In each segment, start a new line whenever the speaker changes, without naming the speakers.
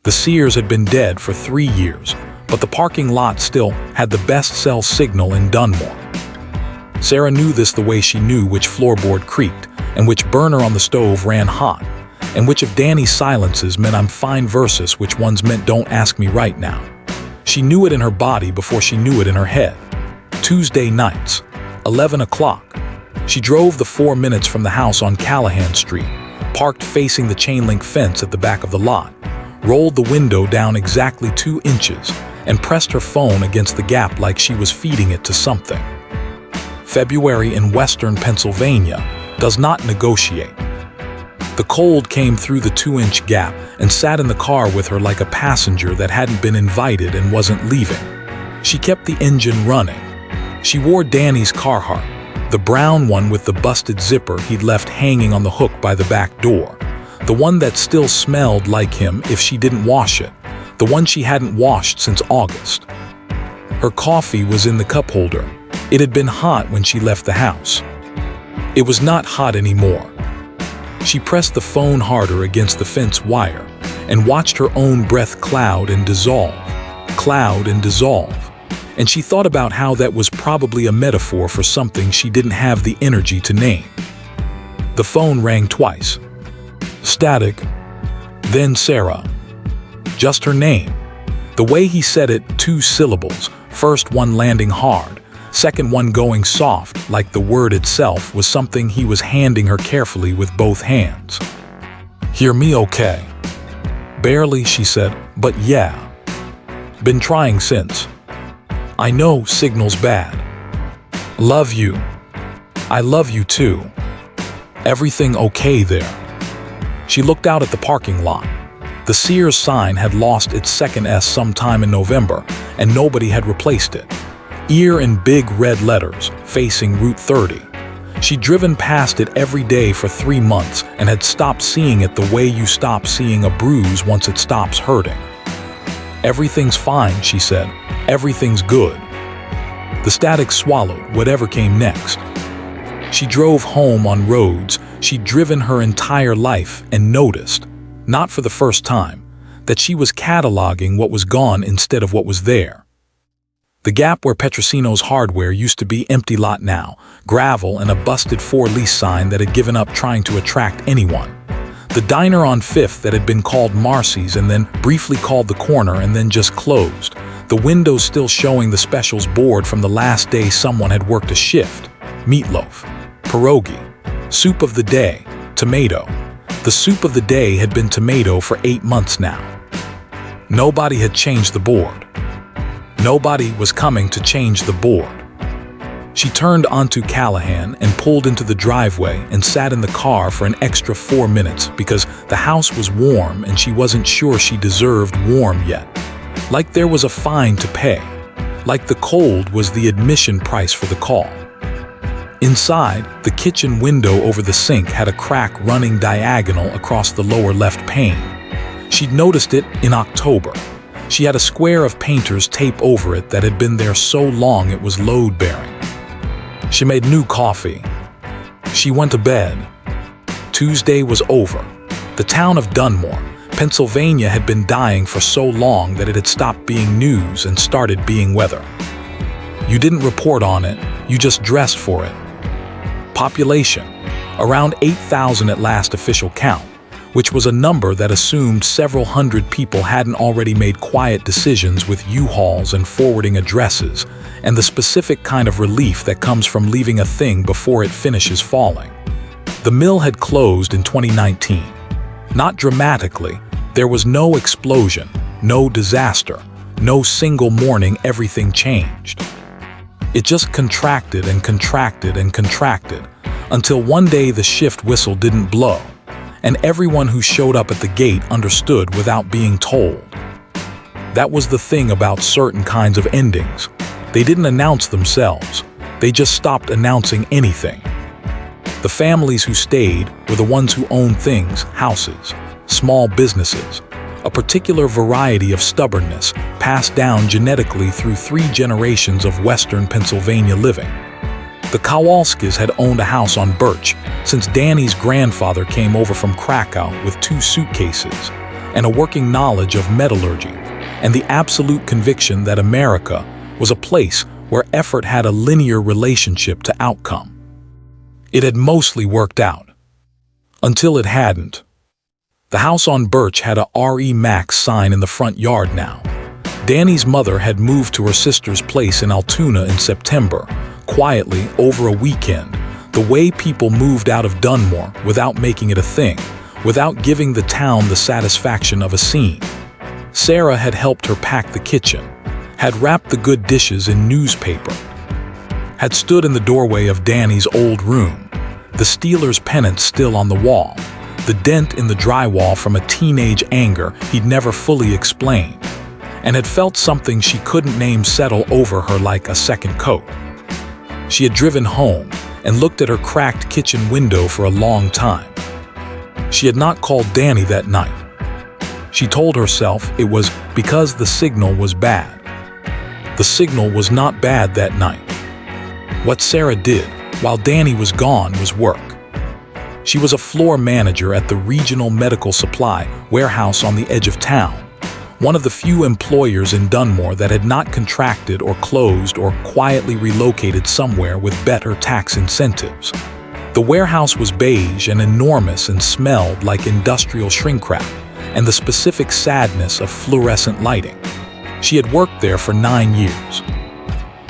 The Sears had been dead for 3 years, but the parking lot still had the best cell signal in Dunmore. Sarah knew this the way she knew which floorboard creaked, and which burner on the stove ran hot, and which of Danny's silences meant I'm fine versus which ones meant don't ask me right now. She knew it in her body before she knew it in her head. Tuesday nights, 11 o'clock. She drove the 4 minutes from the house on Callahan Street, parked facing the chain-link fence at the back of the lot, rolled the window down exactly 2 inches, and pressed her phone against the gap like she was feeding it to something. February in western Pennsylvania does not negotiate. The cold came through the 2-inch gap and sat in the car with her like a passenger that hadn't been invited and wasn't leaving. She kept the engine running. She wore Danny's Carhartt, the brown one with the busted zipper he'd left hanging on the hook by the back door, the one that still smelled like him if she didn't wash it, the one she hadn't washed since August. Her coffee was in the cup holder. It had been hot when she left the house. It was not hot anymore. She pressed the phone harder against the fence wire and watched her own breath cloud and dissolve, and she thought about how that was probably a metaphor for something she didn't have the energy to name. The phone rang twice. Static. Then Sarah. Just her name. The way he said it, 2 syllables, first one landing hard, second one going soft, like the word itself was something he was handing her carefully with both hands. Hear me okay? Barely, she said, but yeah. Been trying since. I know signal's bad. Love you. I love you too. Everything okay there? She looked out at the parking lot. The Sears sign had lost its second S sometime in November, and nobody had replaced it. Ear in big red letters, facing Route 30. She'd driven past it every day for 3 months and had stopped seeing it the way you stop seeing a bruise once it stops hurting. Everything's fine, she said. Everything's good. The static swallowed whatever came next. She drove home on roads she'd driven her entire life and noticed, not for the first time, that she was cataloging what was gone instead of what was there. The gap where Petrosino's hardware used to be empty lot now, gravel and a busted for lease sign that had given up trying to attract anyone. The diner on 5th that had been called Marcy's and then briefly called The Corner and then just closed, the windows still showing the specials board from the last day someone had worked a shift. Meatloaf, pierogi, soup of the day, tomato. The soup of the day had been tomato for 8 months now. Nobody had changed the board. Nobody was coming to change the board. She turned onto Callahan and pulled into the driveway and sat in the car for an extra 4 minutes because the house was warm and she wasn't sure she deserved warm yet. Like there was a fine to pay. Like the cold was the admission price for the call. Inside, the kitchen window over the sink had a crack running diagonal across the lower left pane. She'd noticed it in October. She had a square of painter's tape over it that had been there so long it was load-bearing. She made new coffee. She went to bed. Tuesday was over. The town of Dunmore, Pennsylvania had been dying for so long that it had stopped being news and started being weather. You didn't report on it, you just dressed for it. Population, around 8,000 at last official count, which was a number that assumed several hundred people hadn't already made quiet decisions with U-Hauls and forwarding addresses, and the specific kind of relief that comes from leaving a thing before it finishes falling. The mill had closed in 2019. Not dramatically, there was no explosion, no disaster, no single morning everything changed. It just contracted and contracted and contracted, until one day the shift whistle didn't blow, and everyone who showed up at the gate understood without being told. That was the thing about certain kinds of endings. They didn't announce themselves, they just stopped announcing anything. The families who stayed were the ones who owned things, houses, small businesses, a particular variety of stubbornness passed down genetically through 3 generations of Western Pennsylvania living. The Kowalskis had owned a house on Birch since Danny's grandfather came over from Krakow with 2 suitcases, and a working knowledge of metallurgy, and the absolute conviction that America was a place where effort had a linear relationship to outcome. It had mostly worked out. Until it hadn't. The house on Birch had a RE Max sign in the front yard now. Danny's mother had moved to her sister's place in Altoona in September, quietly over a weekend, the way people moved out of Dunmore without making it a thing, without giving the town the satisfaction of a scene. Sarah had helped her pack the kitchen, had wrapped the good dishes in newspaper, had stood in the doorway of Danny's old room, the Steelers pennant still on the wall, the dent in the drywall from a teenage anger he'd never fully explained, and had felt something she couldn't name settle over her like a second coat. She had driven home and looked at her cracked kitchen window for a long time. She had not called Danny that night. She told herself it was because the signal was bad. The signal was not bad that night. What Sarah did while Danny was gone was work. She was a floor manager at the regional medical supply warehouse on the edge of town, one of the few employers in Dunmore that had not contracted or closed or quietly relocated somewhere with better tax incentives. The warehouse was beige and enormous and smelled like industrial shrink wrap and the specific sadness of fluorescent lighting. She had worked there for 9 years.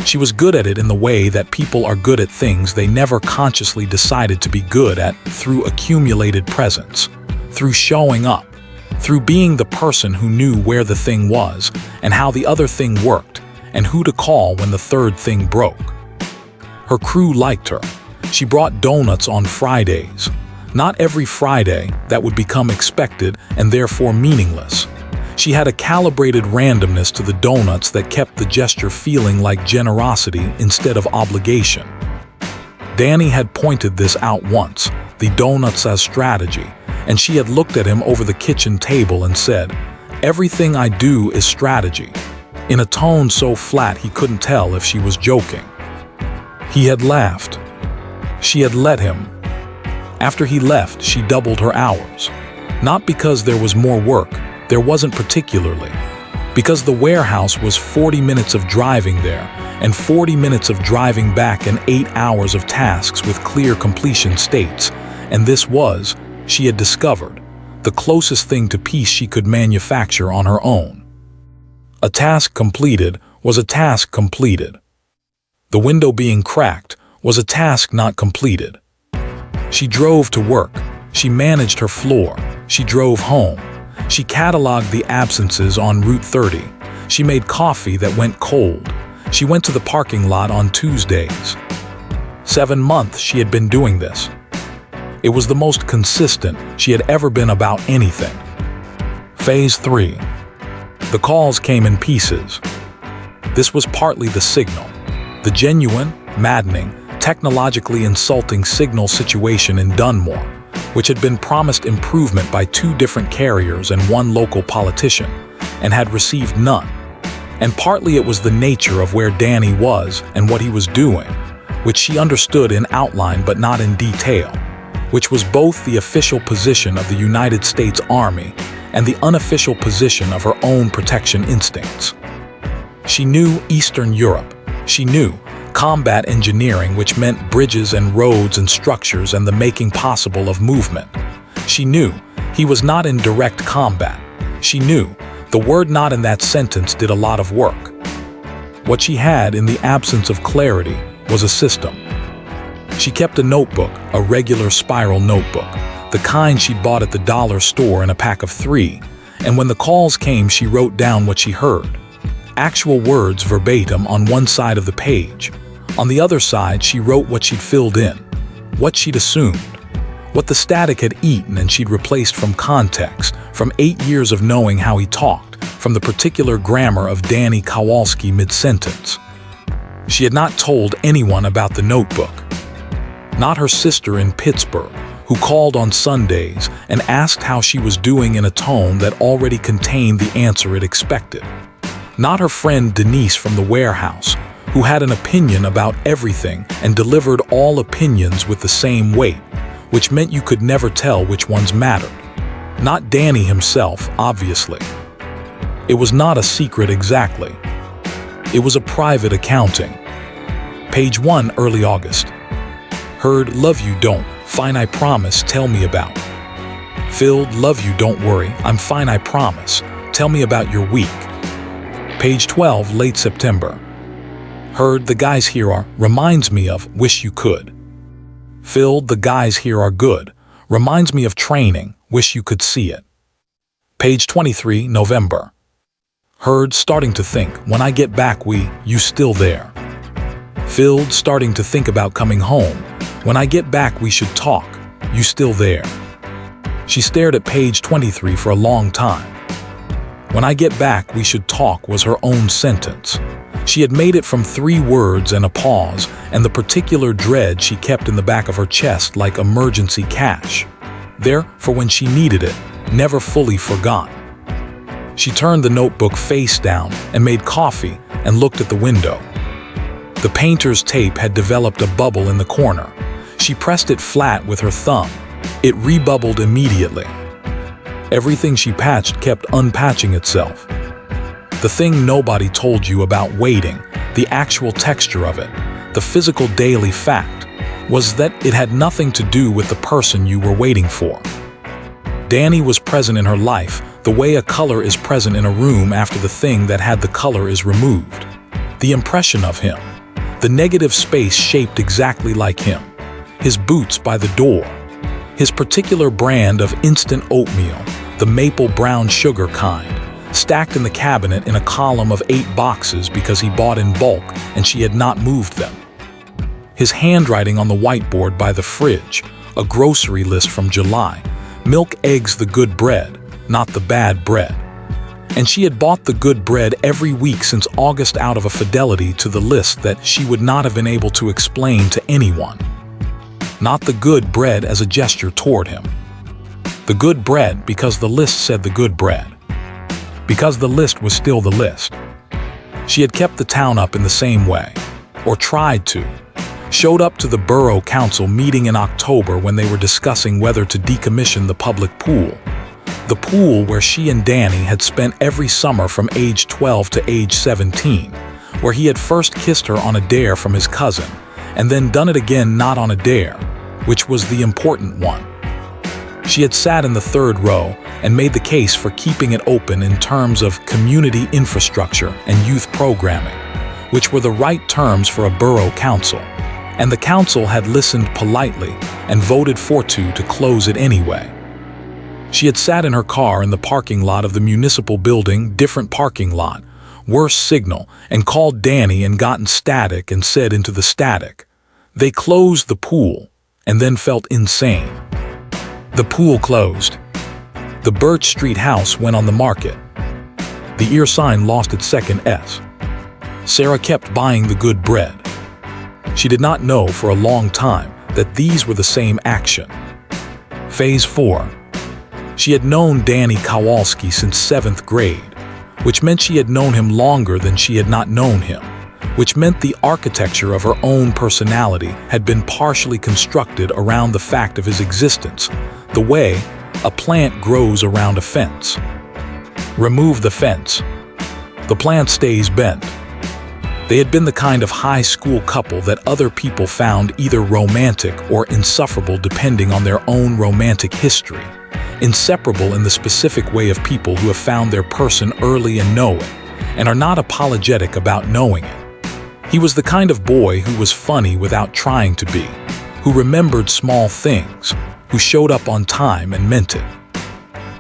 She was good at it in the way that people are good at things they never consciously decided to be good at through accumulated presence, through showing up, through being the person who knew where the thing was and how the other thing worked and who to call when the third thing broke. Her crew liked her. She brought donuts on Fridays. Not every Friday, that would become expected and therefore meaningless. She had a calibrated randomness to the donuts that kept the gesture feeling like generosity instead of obligation. Danny had pointed this out once, the donuts as strategy, and she had looked at him over the kitchen table and said, "Everything I do is strategy," in a tone so flat he couldn't tell if she was joking. He had laughed. She had let him. After he left, she doubled her hours. Not because there was more work, there wasn't particularly. Because the warehouse was 40 minutes of driving there, and 40 minutes of driving back and 8 hours of tasks with clear completion states, and this was, she had discovered, the closest thing to peace she could manufacture on her own. A task completed was a task completed. The window being cracked was a task not completed. She drove to work, she managed her floor, she drove home, she cataloged the absences on Route 30, she made coffee that went cold, she went to the parking lot on Tuesdays. 7 months she had been doing this. It was the most consistent she had ever been about anything. Phase 3. The calls came in pieces. This was partly the signal, the genuine, maddening, technologically insulting signal situation in Dunmore, which had been promised improvement by 2 different carriers and 1 local politician, and had received none. And partly it was the nature of where Danny was and what he was doing, which she understood in outline but not in detail, which was both the official position of the United States Army and the unofficial position of her own protection instincts. She knew Eastern Europe. She knew combat engineering, which meant bridges and roads and structures and the making possible of movement. She knew he was not in direct combat. She knew the word "not" in that sentence did a lot of work. What she had in the absence of clarity was a system. She kept a notebook, a regular spiral notebook, the kind she'd bought at the dollar store in a pack of 3, and when the calls came she wrote down what she heard. Actual words verbatim on one side of the page. On the other side, she wrote what she'd filled in, what she'd assumed, what the static had eaten and she'd replaced from context, from 8 years of knowing how he talked, from the particular grammar of Danny Kowalski mid-sentence. She had not told anyone about the notebook. Not her sister in Pittsburgh, who called on Sundays and asked how she was doing in a tone that already contained the answer it expected. Not her friend Denise from the warehouse, who had an opinion about everything and delivered all opinions with the same weight, which meant you could never tell which ones mattered. Not Danny himself, obviously. It was not a secret exactly. It was a private accounting. Page 1, early August. Heard, love you, don't. Fine, I promise, tell me about. Filled, love you, don't worry, I'm fine, I promise. Tell me about your week. Page 12, late September. Heard, the guys here are, reminds me of, wish you could. Filled, the guys here are good. Reminds me of training, wish you could see it. Page 23, November. Heard, starting to think, when I get back you still there. Filled, starting to think about coming home. When I get back we should talk, you still there. She stared at page 23 for a long time. When I get back we should talk was her own sentence. She had made it from 3 words and a pause, and the particular dread she kept in the back of her chest like emergency cash. There for when she needed it, never fully forgotten. She turned the notebook face down and made coffee and looked at the window. The painter's tape had developed a bubble in the corner. She pressed it flat with her thumb. It rebubbled immediately. Everything she patched kept unpatching itself. The thing nobody told you about waiting, the actual texture of it, the physical daily fact, was that it had nothing to do with the person you were waiting for. Danny was present in her life the way a color is present in a room after the thing that had the color is removed. The impression of him. The negative space shaped exactly like him. His boots by the door. His particular brand of instant oatmeal, the maple brown sugar kind, stacked in the cabinet in a column of 8 boxes because he bought in bulk and she had not moved them. His handwriting on the whiteboard by the fridge, a grocery list from July, milk, eggs, the good bread, not the bad bread. And she had bought the good bread every week since August out of a fidelity to the list that she would not have been able to explain to anyone. Not the good bread as a gesture toward him. The good bread because the list said the good bread. Because the list was still the list. She had kept the town up in the same way, or tried to. Showed up to the borough council meeting in October when they were discussing whether to decommission the public pool. The pool where she and Danny had spent every summer from age 12 to age 17, where he had first kissed her on a dare from his cousin, and then done it again not on a dare, which was the important one. She had sat in the 3rd row and made the case for keeping it open in terms of community infrastructure and youth programming, which were the right terms for a borough council, and the council had listened politely and voted to close it anyway. She had sat in her car in the parking lot of the municipal building, different parking lot, worse signal, and called Danny and gotten static and said into the static. They closed the pool and then felt insane. The pool closed. The Birch Street house went on the market. The ear sign lost its second S. Sarah kept buying the good bread. She did not know for a long time that these were the same action. Phase 4. She had known Danny Kowalski since 7th grade, which meant she had known him longer than she had not known him, which meant the architecture of her own personality had been partially constructed around the fact of his existence, the way a plant grows around a fence. Remove the fence. The plant stays bent. They had been the kind of high school couple that other people found either romantic or insufferable depending on their own romantic history. Inseparable in the specific way of people who have found their person early and know it, and are not apologetic about knowing it. He was the kind of boy who was funny without trying to be, who remembered small things, who showed up on time and meant it.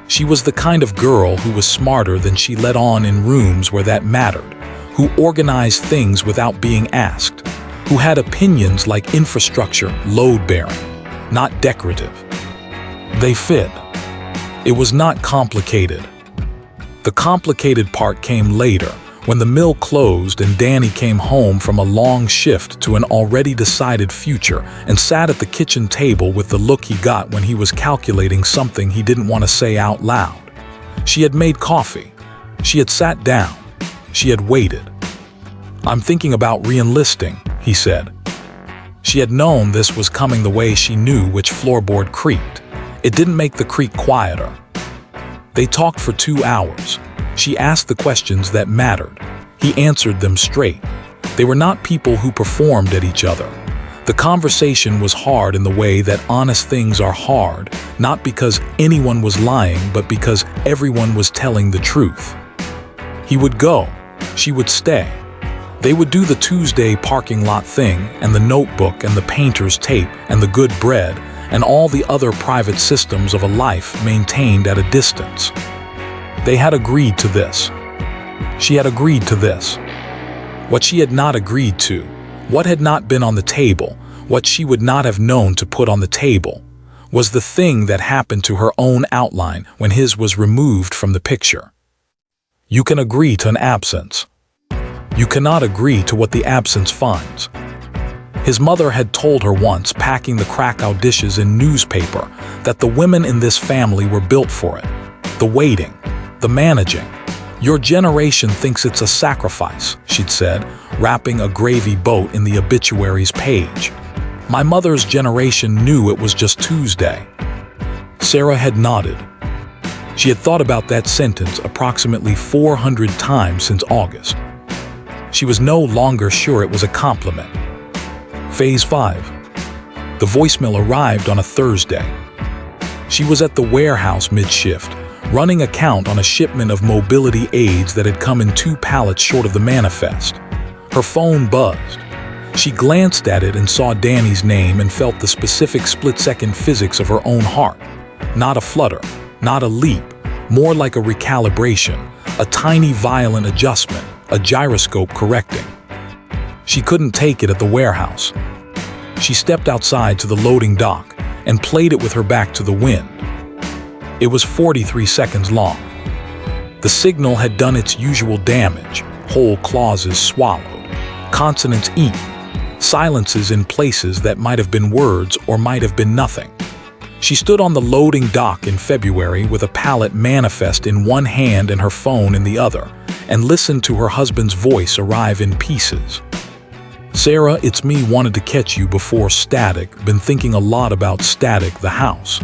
She was the kind of girl who was smarter than she let on in rooms where that mattered, who organized things without being asked, who had opinions like infrastructure, load-bearing, not decorative. They fit. It was not complicated. The complicated part came later, when the mill closed and Danny came home from a long shift to an already decided future and sat at the kitchen table with the look he got when he was calculating something he didn't want to say out loud. She had made coffee. She had sat down. She had waited. "I'm thinking about re-enlisting," he said. She had known this was coming the way she knew which floorboard creaked. It didn't make the creak quieter. They talked for 2 hours. She asked the questions that mattered. He answered them straight. They were not people who performed at each other. The conversation was hard in the way that honest things are hard, not because anyone was lying, but because everyone was telling the truth. He would go. She would stay. They would do the Tuesday parking lot thing, and the notebook, and the painter's tape, and the good bread, and all the other private systems of a life maintained at a distance. They had agreed to this. She had agreed to this. What she had not agreed to, what had not been on the table, what she would not have known to put on the table, was the thing that happened to her own outline when his was removed from the picture. You can agree to an absence. You cannot agree to what the absence finds. His mother had told her once, packing the Krakow dishes in newspaper, that the women in this family were built for it. The waiting, the managing. Your generation thinks it's a sacrifice, she'd said, wrapping a gravy boat in the obituary's page. My mother's generation knew it was just Tuesday. Sarah had nodded. She had thought about that sentence approximately 400 times since August. She was no longer sure it was a compliment. Phase 5. The voicemail arrived on a Thursday. She was at the warehouse mid-shift, running a count on a shipment of mobility aids that had come in 2 pallets short of the manifest. Her phone buzzed. She glanced at it and saw Danny's name and felt the specific split-second physics of her own heart. Not a flutter, not a leap, more like a recalibration, a tiny violent adjustment, a gyroscope correcting. She couldn't take it at the warehouse. She stepped outside to the loading dock and played it with her back to the wind. It was 43 seconds long. The signal had done its usual damage, whole clauses swallowed, consonants eaten, silences in places that might have been words or might have been nothing. She stood on the loading dock in February with a pallet manifest in one hand and her phone in the other, and listened to her husband's voice arrive in pieces. Sarah, it's me, wanted to catch you before Static. Been thinking a lot about Static, the house.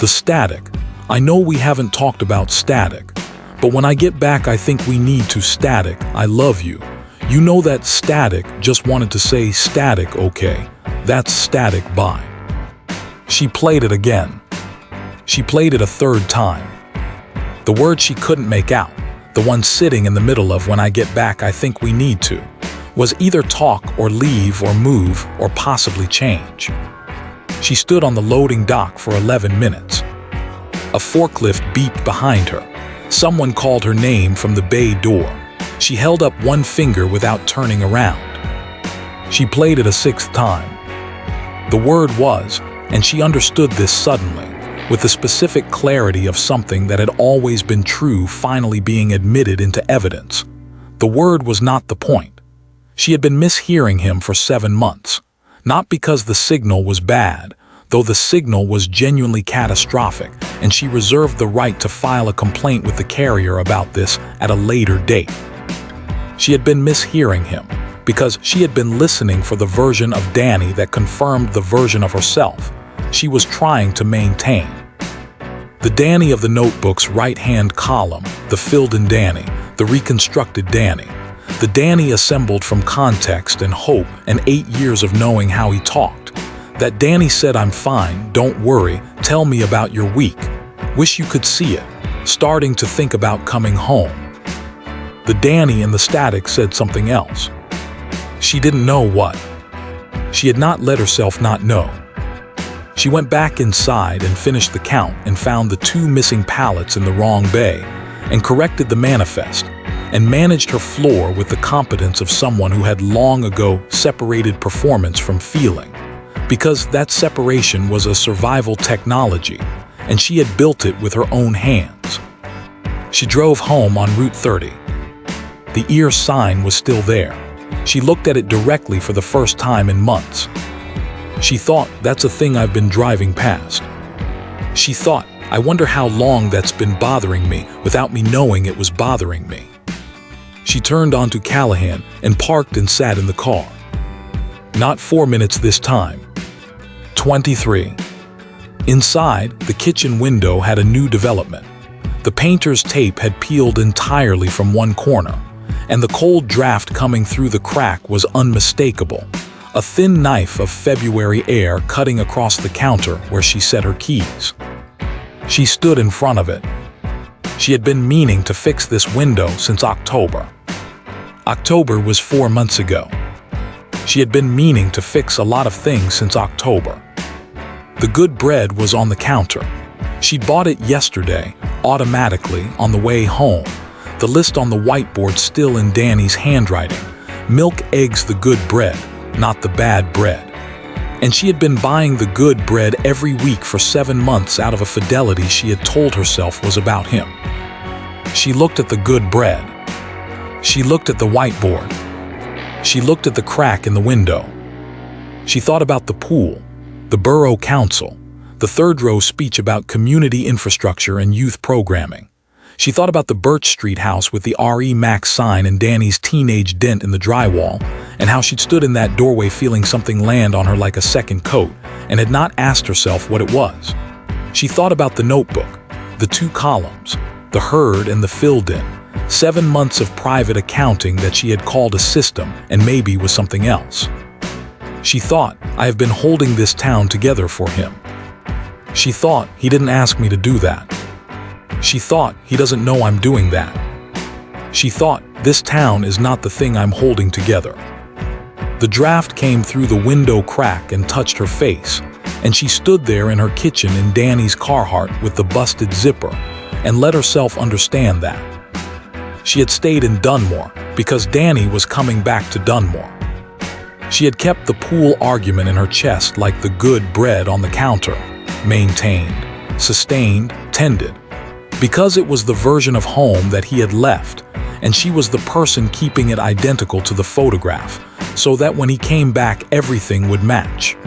The Static. I know we haven't talked about Static, but when I get back I think we need to Static. I love you. You know that Static, just wanted to say Static, okay? That's Static, bye. She played it again. She played it a third time. The word she couldn't make out, the one sitting in the middle of when I get back I think we need to, was either talk or leave or move or possibly change. She stood on the loading dock for 11 minutes. A forklift beeped behind her. Someone called her name from the bay door. She held up one finger without turning around. She played it a 6th time. The word was, and she understood this suddenly, with the specific clarity of something that had always been true finally being admitted into evidence. The word was not the point. She had been mishearing him for 7 months, not because the signal was bad, though the signal was genuinely catastrophic, and she reserved the right to file a complaint with the carrier about this at a later date. She had been mishearing him because she had been listening for the version of Danny that confirmed the version of herself she was trying to maintain. The Danny of the notebook's right-hand column, the filled-in Danny, the reconstructed Danny, the Danny assembled from context and hope and 8 years of knowing how he talked. That Danny said, I'm fine, don't worry, tell me about your week. Wish you could see it, starting to think about coming home. The Danny in the Static said something else. She didn't know what. She had not let herself not know. She went back inside and finished the count and found the 2 missing pallets in the wrong bay and corrected the manifest and managed her floor with the competence of someone who had long ago separated performance from feeling, because that separation was a survival technology and she had built it with her own hands. She drove home on Route 30. The ear sign was still there. She looked at it directly for the first time in months. She thought, that's a thing I've been driving past. She thought, I wonder how long that's been bothering me without me knowing it was bothering me. She turned onto Callahan and parked and sat in the car. Not 4 minutes this time. 23. Inside, the kitchen window had a new development. The painter's tape had peeled entirely from one corner, and the cold draft coming through the crack was unmistakable. A thin knife of February air cutting across the counter where she set her keys. She stood in front of it. She had been meaning to fix this window since October. October was 4 months ago. She had been meaning to fix a lot of things since October. The good bread was on the counter. She'd bought it yesterday, automatically, on the way home. The list on the whiteboard still in Danny's handwriting. Milk, eggs, the good bread, not the bad bread. And she had been buying the good bread every week for 7 months out of a fidelity she had told herself was about him. She looked at the good bread. She looked at the whiteboard. She looked at the crack in the window. She thought about the pool, the borough council, the third-row speech about community infrastructure and youth programming. She thought about the Birch Street house with the R.E. Max sign and Danny's teenage dent in the drywall, and how she'd stood in that doorway feeling something land on her like a second coat, and had not asked herself what it was. She thought about the notebook, the 2 columns, the heard and the filled in, 7 months of private accounting that she had called a system and maybe was something else. She thought, I have been holding this town together for him. She thought, he didn't ask me to do that. She thought, he doesn't know I'm doing that. She thought, this town is not the thing I'm holding together. The draft came through the window crack and touched her face, and she stood there in her kitchen in Danny's Carhartt with the busted zipper, and let herself understand that. She had stayed in Dunmore because Danny was coming back to Dunmore. She had kept the pool argument in her chest like the good bread on the counter, maintained, sustained, tended, because it was the version of home that he had left, and she was the person keeping it identical to the photograph, so that when he came back everything would match.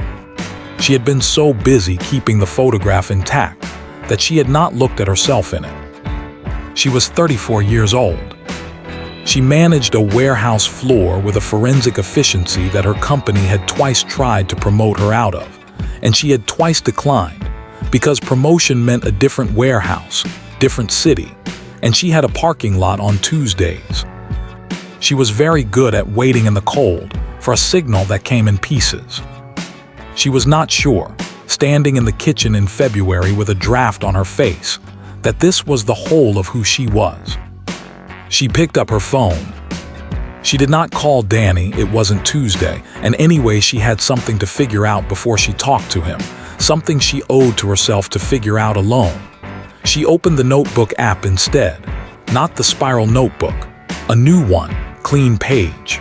She had been so busy keeping the photograph intact that she had not looked at herself in it. She was 34 years old. She managed a warehouse floor with a forensic efficiency that her company had twice tried to promote her out of, and she had twice declined, because promotion meant a different warehouse, different city, and she had a parking lot on Tuesdays. She was very good at waiting in the cold for a signal that came in pieces. She was not sure, standing in the kitchen in February with a draft on her face, that this was the whole of who she was. She picked up her phone. She did not call Danny, it wasn't Tuesday, and anyway she had something to figure out before she talked to him, something she owed to herself to figure out alone. She opened the notebook app instead, not the spiral notebook, a new one, clean page.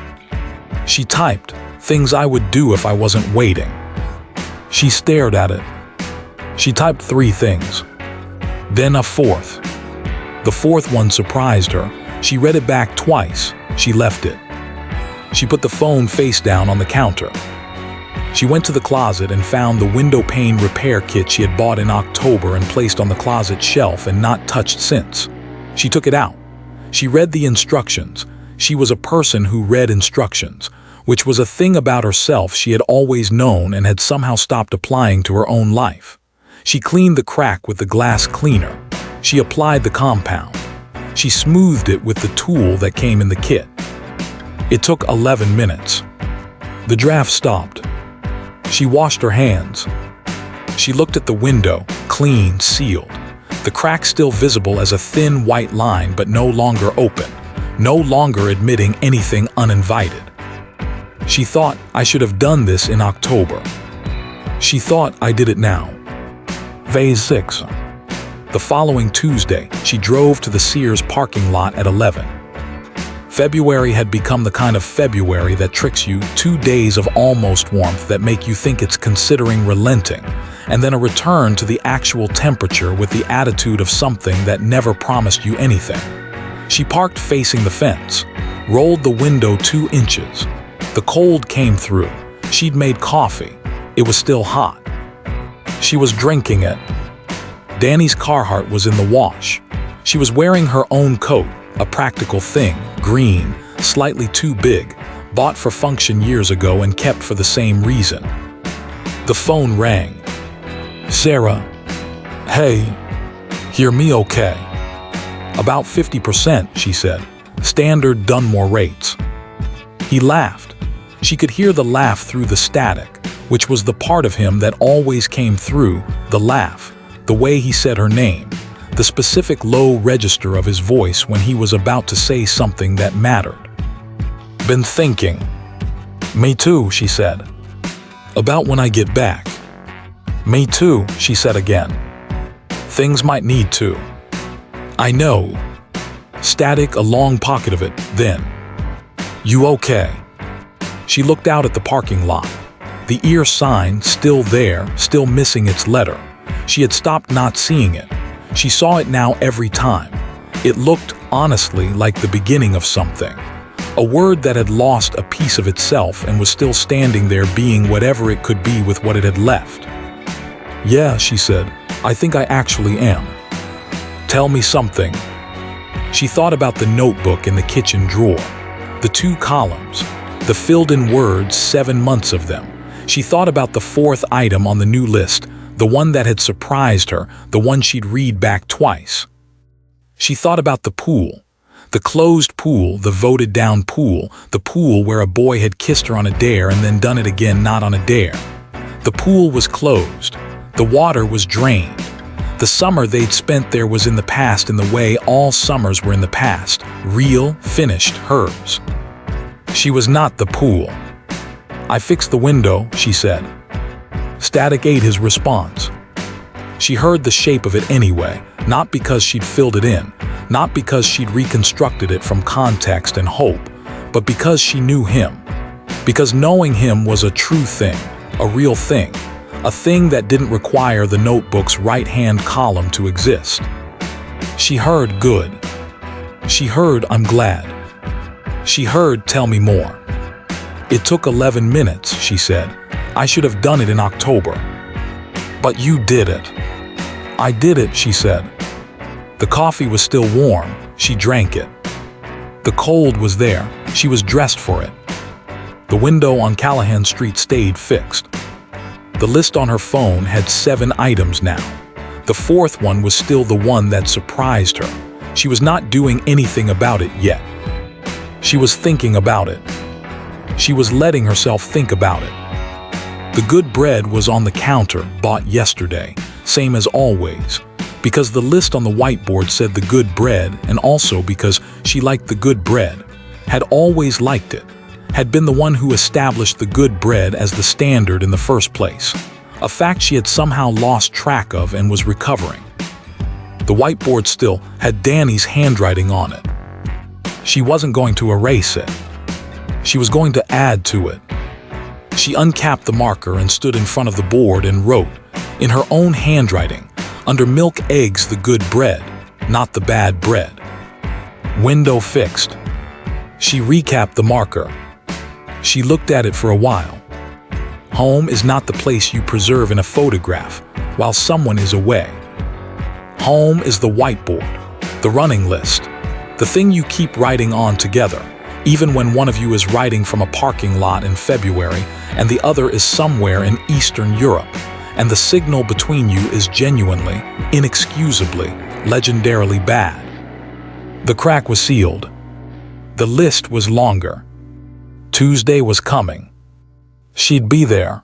She typed, things I would do if I wasn't waiting. She stared at it. She typed 3 things, then a 4th. The 4th one surprised her. She read it back twice. She left it. She put the phone face down on the counter. She went to the closet and found the window pane repair kit she had bought in October and placed on the closet shelf and not touched since. She took it out. She read the instructions. She was a person who read instructions, which was a thing about herself she had always known and had somehow stopped applying to her own life. She cleaned the crack with the glass cleaner. She applied the compound. She smoothed it with the tool that came in the kit. It took 11 minutes. The draft stopped. She washed her hands. She looked at the window, clean, sealed. The crack still visible as a thin white line but no longer open, no longer admitting anything uninvited. She thought, I should have done this in October. She thought, I did it now. Phase 6. The following Tuesday, she drove to the Sears parking lot at 11. February had become the kind of February that tricks you, 2 days of almost warmth that make you think it's considering relenting, and then a return to the actual temperature with the attitude of something that never promised you anything. She parked facing the fence, rolled the window 2 inches. The cold came through. She'd made coffee. It was still hot. She was drinking it. Danny's Carhartt was in the wash. She was wearing her own coat, a practical thing, green, slightly too big, bought for function years ago and kept for the same reason. The phone rang. Sarah. Hey. Hear me okay? About 50%, she said. Standard Dunmore rates. He laughed. She could hear the laugh through the static, which was the part of him that always came through, the laugh, the way he said her name, the specific low register of his voice when he was about to say something that mattered. Been thinking. Me too, she said. About when I get back. Me too, she said again. Things might need to. I know. Static, a long pocket of it, then. You okay? She looked out at the parking lot. The ear sign, still there, still missing its letter. She had stopped not seeing it. She saw it now every time. It looked, honestly, like the beginning of something. A word that had lost a piece of itself and was still standing there being whatever it could be with what it had left. Yeah, she said, I think I actually am. Tell me something. She thought about the notebook in the kitchen drawer, the 2 columns, the filled-in words, 7 months of them. She thought about the 4th item on the new list, the one that had surprised her, the one she'd read back twice. She thought about the pool, the closed pool, the voted-down pool, the pool where a boy had kissed her on a dare and then done it again not on a dare. The pool was closed. The water was drained. The summer they'd spent there was in the past in the way all summers were in the past, real, finished, hers. She was not the pool. I fixed the window, she said. Static ate his response. She heard the shape of it anyway, not because she'd filled it in, not because she'd reconstructed it from context and hope, but because she knew him. Because knowing him was a true thing, a real thing, a thing that didn't require the notebook's right-hand column to exist. She heard good. She heard I'm glad. She heard tell me more. It took 11 minutes, she said. I should have done it in October. But you did it. I did it, she said. The coffee was still warm. She drank it. The cold was there. She was dressed for it. The window on Callahan Street stayed fixed. The list on her phone had 7 items now. The 4th one was still the one that surprised her. She was not doing anything about it yet. She was thinking about it. She was letting herself think about it. The good bread was on the counter, bought yesterday, same as always, because the list on the whiteboard said the good bread, and also because she liked the good bread, had always liked it, had been the one who established the good bread as the standard in the first place, a fact she had somehow lost track of and was recovering. The whiteboard still had Danny's handwriting on it. She wasn't going to erase it. She was going to add to it. She uncapped the marker and stood in front of the board and wrote, in her own handwriting, under milk eggs the good bread, not the bad bread. Window fixed. She recapped the marker. She looked at it for a while. Home is not the place you preserve in a photograph while someone is away. Home is the whiteboard, the running list, the thing you keep writing on together, even when one of you is writing from a parking lot in February and the other is somewhere in Eastern Europe, and the signal between you is genuinely, inexcusably, legendarily bad. The crack was sealed. The list was longer. Tuesday was coming. She'd be there.